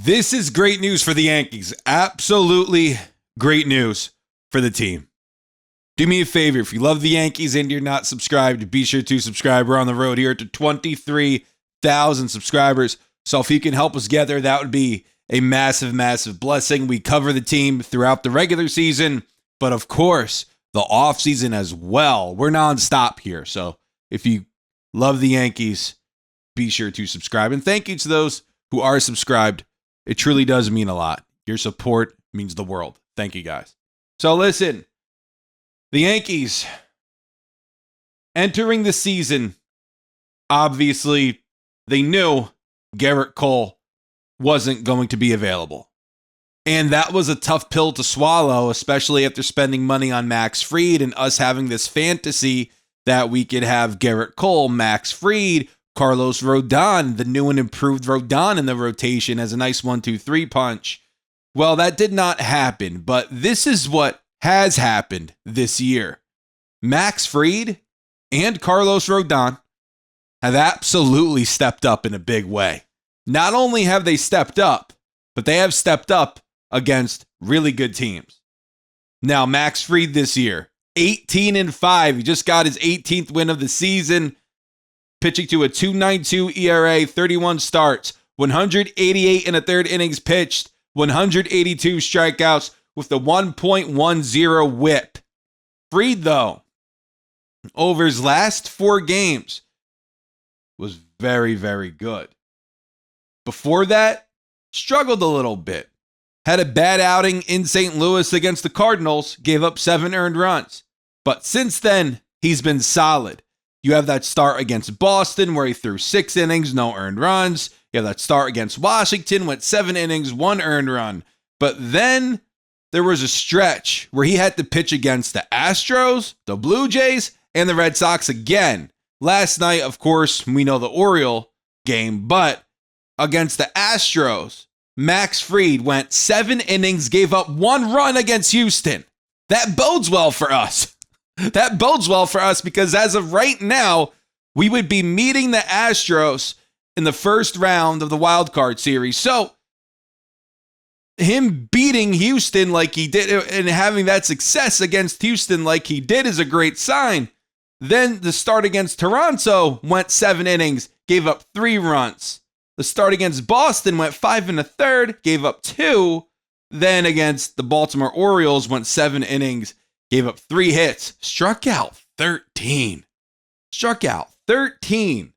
This is great news for the Yankees. Absolutely great news for the team. Do me a favor, if you love the Yankees and you're not subscribed, be sure to subscribe. We're on the road here to 23,000 subscribers. So if you can help us get there, that would be a massive, massive blessing. We cover the team throughout the regular season, but of course, the offseason as well. We're nonstop here. So if you love the Yankees, be sure to subscribe. And thank you to those who are subscribed. It truly does mean a lot. Your support means the world. Thank you, guys. So listen, the Yankees entering the season, obviously, they knew Gerrit Cole wasn't going to be available. And that was a tough pill to swallow, especially after spending money on Max Fried and us having this fantasy that we could have Gerrit Cole, Max Fried, Carlos Rodon, the new and improved Rodon in the rotation as a nice 1-2-3 punch. Well, that did not happen, but this is what has happened this year. Max Fried and Carlos Rodon have absolutely stepped up in a big way. Not only have they stepped up, but they have stepped up against really good teams. Now, Max Fried this year, 18-5. He just got his 18th win of the season, pitching to a 2.92 ERA, 31 starts, 188 in the third innings pitched, 182 strikeouts with the 1.10 whip. Fried, though, over his last 4 games, was very, very good. Before that, struggled a little bit. Had a bad outing in St. Louis against the Cardinals, gave up 7 earned runs. But since then, he's been solid. You have that start against Boston where he threw 6 innings, no earned runs. You have that start against Washington, went 7 innings, 1 earned run. But then there was a stretch where he had to pitch against the Astros, the Blue Jays, and the Red Sox again. Last night, of course, we know the Oriole game, but against the Astros, Max Fried went 7 innings, gave up 1 run against Houston. That bodes well for us. That bodes well for us because as of right now, we would be meeting the Astros in the first round of the wild card series. So him beating Houston like he did and having that success against Houston like he did is a great sign. Then the start against Toronto went 7 innings, gave up 3 runs. The start against Boston went 5 1/3, gave up 2. Then against the Baltimore Orioles went 7 innings, gave up 3 hits, struck out 13. Struck out 13,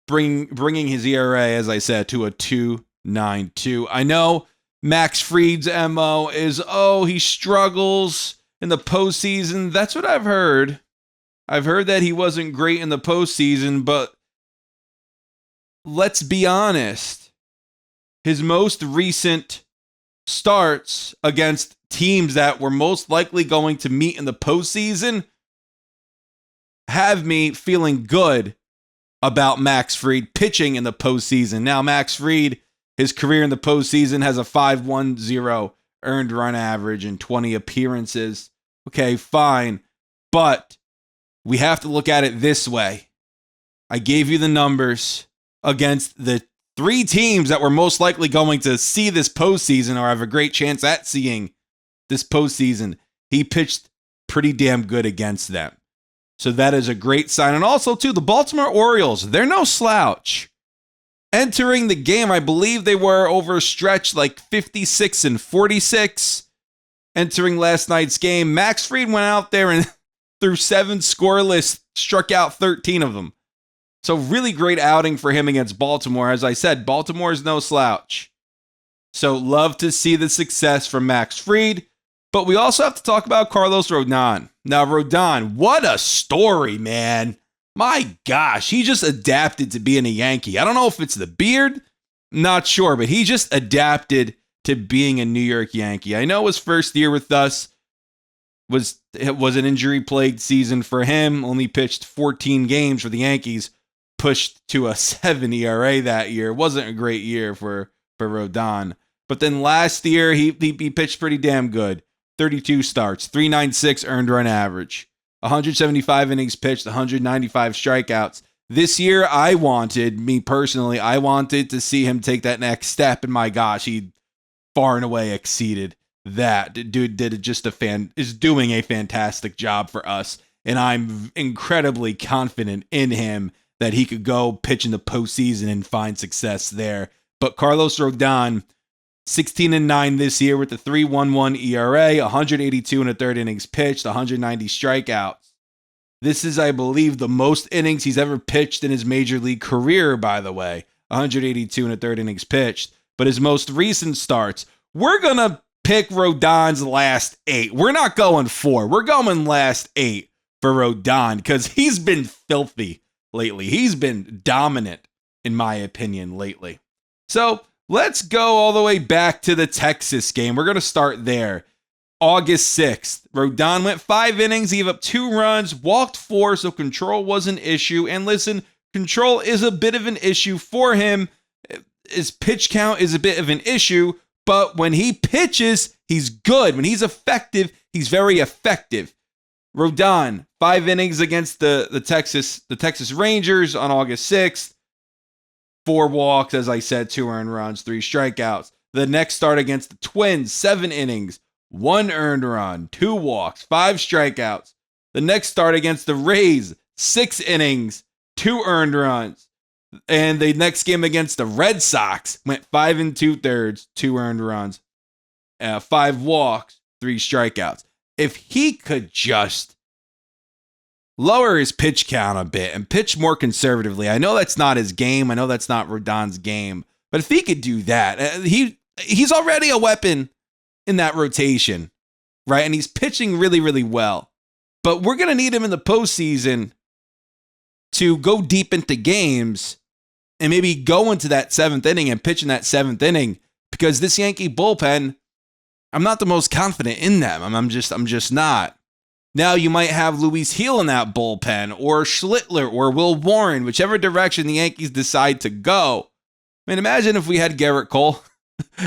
bringing his ERA, as I said, to a 2.92. I know Max Fried's MO is, he struggles in the postseason. That's what I've heard. I've heard that he wasn't great in the postseason, but let's be honest. His most recent starts against teams that were most likely going to meet in the postseason have me feeling good about Max Fried pitching in the postseason. Now, Max Fried, his career in the postseason has a 5.10 earned run average in 20 appearances. Okay, fine. But we have to look at it this way. I gave you the numbers against the 3 teams that were most likely going to see this postseason or have a great chance at seeing this postseason. He pitched pretty damn good against them. So that is a great sign. And also, too, the Baltimore Orioles, they're no slouch. Entering the game, I believe they were over a stretch like 56-46. Entering last night's game, Max Fried went out there and threw 7 scoreless, struck out 13 of them. So really great outing for him against Baltimore. As I said, Baltimore is no slouch. So love to see the success from Max Fried. But we also have to talk about Carlos Rodon. Now, Rodon, what a story, man. My gosh, he just adapted to being a Yankee. I don't know if it's the beard, not sure, but he just adapted to being a New York Yankee. I know his first year with us was an injury-plagued season for him. Only pitched 14 games for the Yankees, pushed to a 7 ERA that year. It wasn't a great year for Rodon. But then last year, he pitched pretty damn good. 32 starts, 3.96 earned run average, 175 innings pitched, 195 strikeouts, This year, I wanted to see him take that next step. And my gosh, he far and away exceeded that. Dude is doing a fantastic job for us. And I'm incredibly confident in him that he could go pitch in the postseason and find success there. But Carlos Rodon, 16-9 this year with the 3.11 ERA, 182 and a third innings pitched, 190 strikeouts. This is, I believe, the most innings he's ever pitched in his major league career, by the way. 182 and a third innings pitched. But his most recent starts, we're going to pick Rodon's last 8. We're not going 4. We're going last 8 for Rodon because he's been filthy lately. He's been dominant, in my opinion, lately. So let's go all the way back to the Texas game. We're going to start there. August 6th, Rodon went 5 innings, gave up 2 runs, walked 4, so control was an issue. And listen, control is a bit of an issue for him. His pitch count is a bit of an issue, but when he pitches, he's good. When he's effective, he's very effective. Rodon, 5 innings against the Texas Rangers on August 6th. 4 walks, as I said, 2 earned runs, 3 strikeouts. The next start against the Twins, 7 innings, 1 earned run, 2 walks, 5 strikeouts. The next start against the Rays, 6 innings, 2 earned runs. And the next game against the Red Sox went 5 2/3, 2 earned runs, 5 walks, 3 strikeouts. If he could just lower his pitch count a bit and pitch more conservatively. I know that's not his game. I know that's not Rodon's game. But if he could do that, he's already a weapon in that rotation, right? And he's pitching really, really well. But we're going to need him in the postseason to go deep into games and maybe go into that 7th inning and pitch in that 7th inning, because this Yankee bullpen, I'm not the most confident in them. I'm just not. Now you might have Luis Gil in that bullpen, or Schlittler, or Will Warren, whichever direction the Yankees decide to go. I mean, imagine if we had Gerrit Cole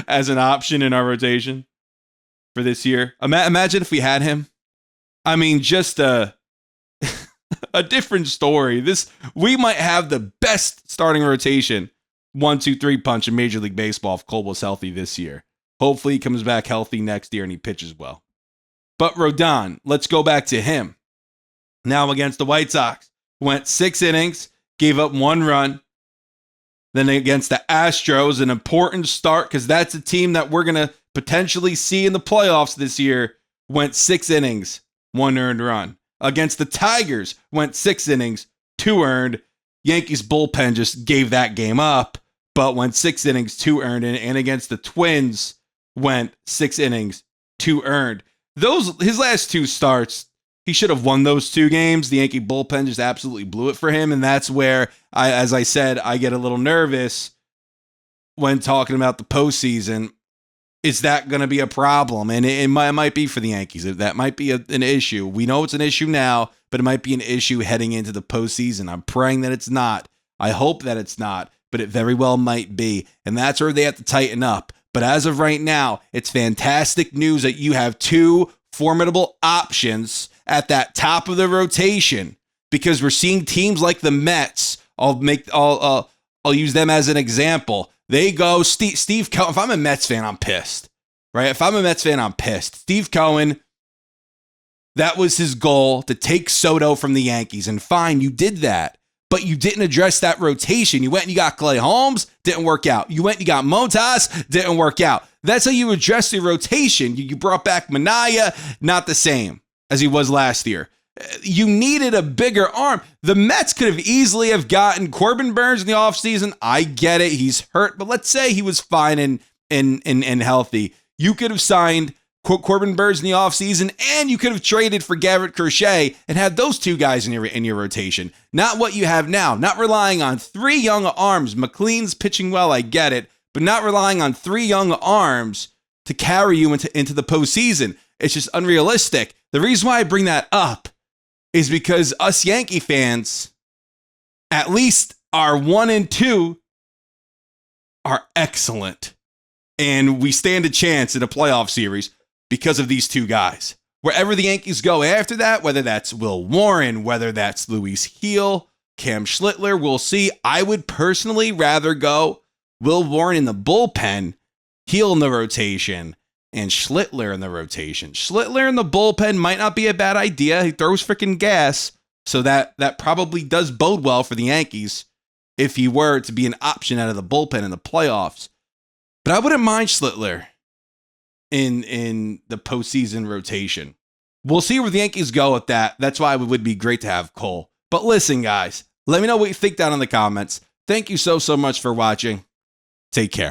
as an option in our rotation for this year. Imagine if we had him. I mean, just a different story. We might have the best starting rotation 1-2-3 punch in Major League Baseball if Cole was healthy this year. Hopefully he comes back healthy next year and he pitches well. But Rodon, let's go back to him. Now against the White Sox, went 6 innings, gave up 1 run. Then against the Astros, an important start because that's a team that we're going to potentially see in the playoffs this year, went 6 innings, 1 earned run. Against the Tigers, went 6 innings, 2 earned. Yankees bullpen just gave that game up, but went 6 innings, 2 earned. And against the Twins, went 6 innings, 2 earned. His last 2 starts, he should have won those 2 games. The Yankee bullpen just absolutely blew it for him. And that's where, as I said, I get a little nervous when talking about the postseason. Is that going to be a problem? And it might be for the Yankees. That might be an issue. We know it's an issue now, but it might be an issue heading into the postseason. I'm praying that it's not. I hope that it's not, but it very well might be. And that's where they have to tighten up. But as of right now, it's fantastic news that you have 2 formidable options at that top of the rotation, because we're seeing teams like the Mets. I'll use them as an example. They go Steve Cohen. If I'm a Mets fan, I'm pissed, right? If I'm a Mets fan, I'm pissed. Steve Cohen, that was his goal, to take Soto from the Yankees. And fine, you did that. But you didn't address that rotation. You went and you got Clay Holmes, didn't work out. You went and you got Montas, didn't work out. That's how you address the rotation. You brought back Minaya, not the same as he was last year. You needed a bigger arm. The Mets could have easily have gotten Corbin Burnes in the offseason. I get it. He's hurt, but let's say he was fine and healthy. You could have signed Corbin Burnes in the offseason, and you could have traded for Garrett Crochet and had those 2 guys in your rotation. Not what you have now. Not relying on 3 young arms. McLean's pitching well, I get it, but not relying on 3 young arms to carry you into the postseason. It's just unrealistic. The reason why I bring that up is because us Yankee fans, at least our 1 and 2, are excellent. And we stand a chance in a playoff series because of these 2 guys. Wherever the Yankees go after that, whether that's Will Warren, whether that's Luis Gil, Cam Schlittler. We'll see. I would personally rather go Will Warren in the bullpen, Heel in the rotation, and Schlittler in the rotation. Schlittler in the bullpen might not be a bad idea. He throws freaking gas, so that probably does bode well for the Yankees if he were to be an option out of the bullpen in the playoffs. But I wouldn't mind Schlittler in the postseason rotation. We'll see where the Yankees go with that. That's why it would be great to have Cole. But listen, guys, let me know what you think down in the comments. Thank you so much for watching. Take care.